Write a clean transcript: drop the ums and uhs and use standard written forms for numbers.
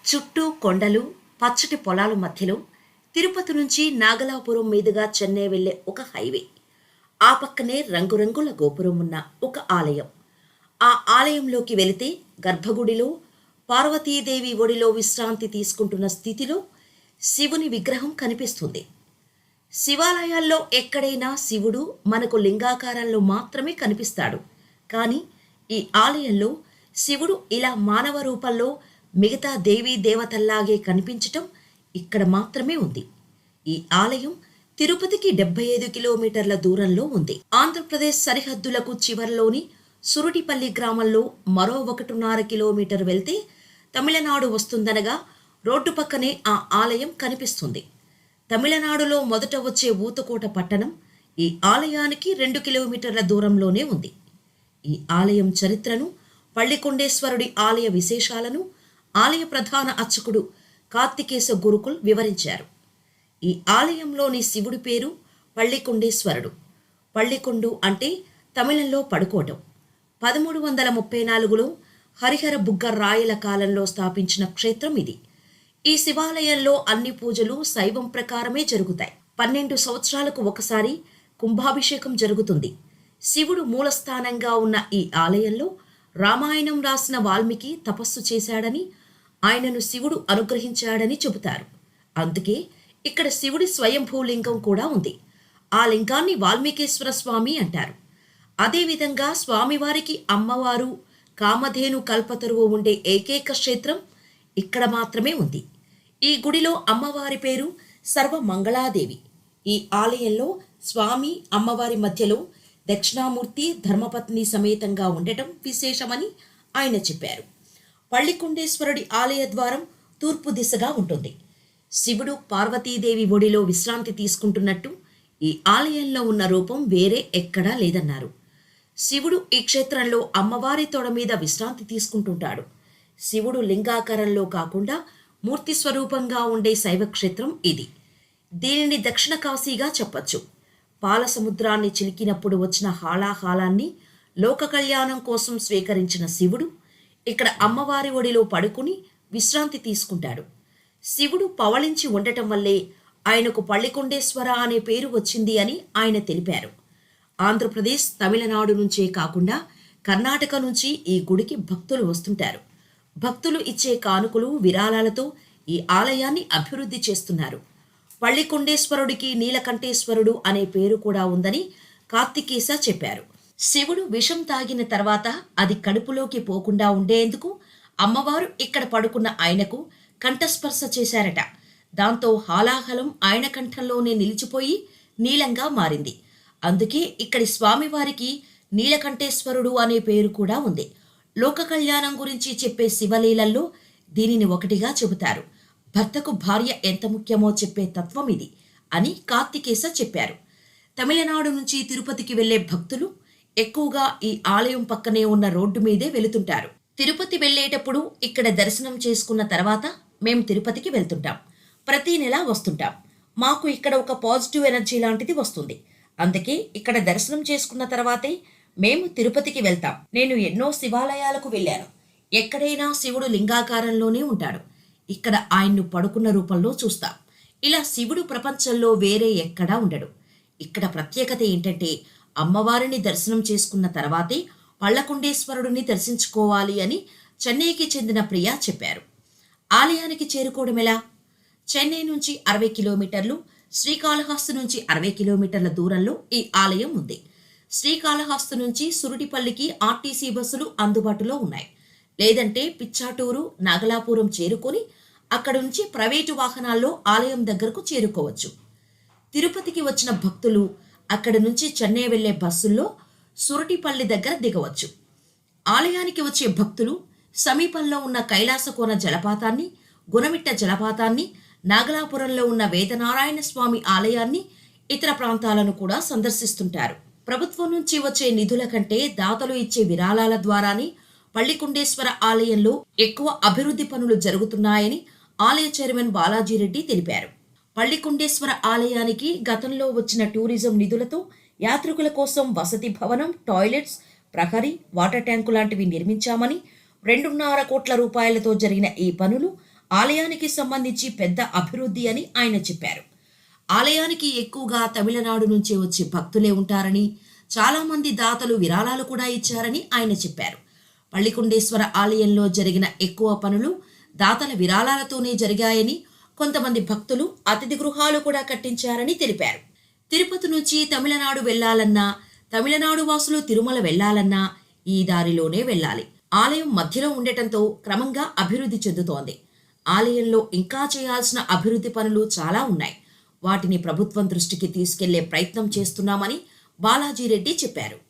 చుట్టూ కొండలు, పచ్చటి పొలాల మధ్యలో తిరుపతి నుంచి నాగలాపురం మీదుగా చెన్నై వెళ్ళే ఒక హైవే. ఆ పక్కనే రంగురంగుల గోపురం ఉన్న ఒక ఆలయం. ఆ ఆలయంలోకి వెళితే గర్భగుడిలో పార్వతీదేవి ఒడిలో విశ్రాంతి తీసుకుంటున్న స్థితిలో శివుని విగ్రహం కనిపిస్తుంది. శివాలయాల్లో ఎక్కడైనా శివుడు మనకు లింగాకారంలో మాత్రమే కనిపిస్తాడు. కానీ ఈ ఆలయంలో శివుడు ఇలా మానవ రూపంలో మిగతా దేవీ దేవతల్లాగే కనిపించటం ఇక్కడ మాత్రమే ఉంది. ఈ ఆలయం తిరుపతికి 75 కిలోమీటర్ల దూరంలో ఉంది. ఆంధ్రప్రదేశ్ సరిహద్దులకు చివర్లోని సురుటిపల్లి గ్రామంలో మరో 1.5 కిలోమీటర్ వెళ్తే తమిళనాడు వస్తుందనగా రోడ్డు పక్కనే ఆ ఆలయం కనిపిస్తుంది. తమిళనాడులో మొదట వచ్చే ఊతకోట పట్టణం ఈ ఆలయానికి 2 కిలోమీటర్ల దూరంలోనే ఉంది. ఈ ఆలయం చరిత్రను, పள்ளிకొండేశ్వరుడి ఆలయ విశేషాలను ఆలయ ప్రధాన అర్చకుడు కార్తికేశ గురుకుల్ వివరించారు. ఈ ఆలయంలోని శివుడి పేరు పள்ளிకొండేశ్వరుడు. పள்ளிకొండు అంటే తమిళంలో పడుకోవటం. 1334లో హరిహర బుగ్గ రాయల కాలంలో స్థాపించిన క్షేత్రం ఇది. ఈ శివాలయంలో అన్ని పూజలు శైవం ప్రకారమే జరుగుతాయి. 12 సంవత్సరాలకు ఒకసారి కుంభాభిషేకం జరుగుతుంది. శివుడు మూలస్థానంగా ఉన్న ఈ ఆలయంలో రామాయణం రాసిన వాల్మీకి తపస్సు చేశాడని, ఆయనను శివుడు అనుగ్రహించాడని చెబుతారు. అందుకే ఇక్కడ శివుడి స్వయంభూలింగం కూడా ఉంది. ఆ లింగాన్ని వాల్మీకేశ్వర స్వామి అంటారు. అదేవిధంగా స్వామివారికి అమ్మవారు, కామధేను కల్పతరువు ఉండే ఏకైక క్షేత్రం ఇక్కడ మాత్రమే ఉంది. ఈ గుడిలో అమ్మవారి పేరు సర్వమంగళాదేవి. ఈ ఆలయంలో స్వామి, అమ్మవారి మధ్యలో దక్షిణామూర్తి ధర్మపత్ని సమేతంగా ఉండటం విశేషమని ఆయన చెప్పారు. పள்ளிకొండేశ్వరుడి ఆలయ ద్వారం తూర్పు దిశగా ఉంటుంది. శివుడు పార్వతీదేవి ఒడిలో విశ్రాంతి తీసుకుంటున్నట్టు ఈ ఆలయంలో ఉన్న రూపం వేరే ఎక్కడా లేదన్నారు. శివుడు ఈ క్షేత్రంలో అమ్మవారి తొడ మీద విశ్రాంతి తీసుకుంటుంటాడు. శివుడు లింగాకారంలో కాకుండా మూర్తి స్వరూపంగా ఉండే శైవక్షేత్రం ఇది. దీనిని దక్షిణ కాశీగా చెప్పచ్చు. పాల సముద్రాన్ని చిలికినప్పుడు వచ్చిన హాలాహాలాన్ని లోక కళ్యాణం కోసం స్వీకరించిన శివుడు ఇక్కడ అమ్మవారి ఒడిలో పడుకుని విశ్రాంతి తీసుకుంటాడు. శివుడు పవళించి ఉండటం వల్లే ఆయనకు పள்ளிకొండేశ్వర అనే పేరు వచ్చింది అని ఆయన తెలిపారు. ఆంధ్రప్రదేశ్, తమిళనాడు నుంచే కాకుండా కర్ణాటక నుంచి ఈ గుడికి భక్తులు వస్తుంటారు. భక్తులు ఇచ్చే కానుకలు, విరాళాలతో ఈ ఆలయాన్ని అభివృద్ధి చేస్తున్నారు. పள்ளிకొండేశ్వరుడికి నీలకంఠేశ్వరుడు అనే పేరు కూడా ఉందని కార్తికేశ చెప్పారు. శివుడు విషం తాగిన తర్వాత అది కడుపులోకి పోకుండా ఉండేందుకు అమ్మవారు ఇక్కడ పడుకున్న ఆయనకు కంఠస్పర్శ చేశారట. దాంతో హాలాహలం ఆయన కంఠంలోనే నిలిచిపోయి నీలంగా మారింది. అందుకే ఇక్కడి స్వామివారికి నీలకంఠేశ్వరుడు అనే పేరు కూడా ఉంది. లోక కళ్యాణం గురించి చెప్పే శివలీలల్లో దీనిని ఒకటిగా చెబుతారు. భర్తకు భార్య ఎంత ముఖ్యమో చెప్పే తత్వం ఇది అని కార్తికేశ చెప్పారు. తమిళనాడు నుంచి తిరుపతికి వెళ్లే భక్తులు ఎక్కువగా ఈ ఆలయం పక్కనే ఉన్న రోడ్డు మీదే వెళుతుంటారు. తిరుపతి వెళ్లేటప్పుడు ఇక్కడ దర్శనం చేసుకున్న తర్వాత మేం తిరుపతికి వెళ్తుంటాం. ప్రతి నెల వస్తుంటాం. మాకు ఇక్కడ ఒక పాజిటివ్ ఎనర్జీ లాంటిది వస్తుంది. అందుకే ఇక్కడ దర్శనం చేసుకున్న తర్వాతే మేము తిరుపతికి వెళ్తాం. నేను ఎన్నో శివాలయాలకు వెళ్ళాను. ఎక్కడైనా శివుడు లింగాకారంలోనే ఉంటాడు. ఇక్కడ ఆయన్ను పడుకున్న రూపంలో చూస్తాం. ఇలా శివుడు ప్రపంచంలో వేరే ఎక్కడా ఉండడు. ఇక్కడ ప్రత్యేకత ఏంటంటే అమ్మవారిని దర్శనం చేసుకున్న తర్వాతే పళ్ళకొండేశ్వరుడిని దర్శించుకోవాలి అని చెన్నైకి చెందిన ప్రియా చెప్పారు. ఆలయానికి చేరుకోవడం ఎలా? చెన్నై నుంచి 60 కిలోమీటర్లు, శ్రీకాళహస్తి నుంచి 60 కిలోమీటర్ల దూరంలో ఈ ఆలయం ఉంది. శ్రీకాళహస్తి నుంచి సురుటిపల్లికి ఆర్టీసీ బస్సులు అందుబాటులో ఉన్నాయి. లేదంటే పిచ్చాటూరు, నాగలాపురం చేరుకొని అక్కడి నుంచి ప్రైవేటు వాహనాల్లో ఆలయం దగ్గరకు చేరుకోవచ్చు. తిరుపతికి వచ్చిన భక్తులు అక్కడి నుంచి చెన్నై వెళ్లే బస్సుల్లో సురటిపల్లి దగ్గర దిగవచ్చు. ఆలయానికి వచ్చే భక్తులు సమీపంలో ఉన్న కైలాసకోన జలపాతాన్ని, గుణమిట్ట జలపాతాన్ని, నాగలాపురంలో ఉన్న వేదనారాయణ స్వామి ఆలయాన్ని, ఇతర ప్రాంతాలను కూడా సందర్శిస్తుంటారు. ప్రభుత్వం నుంచి వచ్చే నిధుల కంటే దాతలు ఇచ్చే విరాళాల ద్వారానే పள்ளிకొండేశ్వర ఆలయంలో ఎక్కువ అభివృద్ధి పనులు జరుగుతున్నాయని ఆలయ చైర్మన్ బాలాజీరెడ్డి తెలిపారు. పள்ளிకొండేశ్వర ఆలయానికి గతంలో వచ్చిన టూరిజం నిధులతో యాత్రికుల కోసం వసతి భవనం, టాయిలెట్స్, ప్రహరీ, వాటర్ ట్యాంకు లాంటివి నిర్మించామని, 2.5 కోట్ల రూపాయలతో జరిగిన ఈ పనులు ఆలయానికి సంబంధించి పెద్ద అభివృద్ధి అని ఆయన చెప్పారు. ఆలయానికి ఎక్కువగా తమిళనాడు నుంచి వచ్చే భక్తులే ఉంటారని, చాలామంది దాతలు విరాళాలు కూడా ఇచ్చారని ఆయన చెప్పారు. పள்ளிకొండేశ్వర ఆలయంలో జరిగిన ఎక్కువ పనులు దాతల విరాళాలతోనే జరిగాయని, కొంతమంది భక్తులు అతిథి గృహాలు కూడా కట్టించారని తెలిపారు. తిరుపతి నుంచి తమిళనాడు వెళ్లాలన్నా, తమిళనాడు వాసులు తిరుమల వెళ్లాలన్నా ఈ దారిలోనే వెళ్ళాలి. ఆలయం మధ్యలో ఉండటంతో క్రమంగా అభివృద్ధి చెందుతోంది. ఆలయంలో ఇంకా చేయాల్సిన అభివృద్ధి పనులు చాలా ఉన్నాయి. వాటిని ప్రభుత్వం దృష్టికి తీసుకెళ్లే ప్రయత్నం చేస్తున్నామని బాలాజీరెడ్డి చెప్పారు.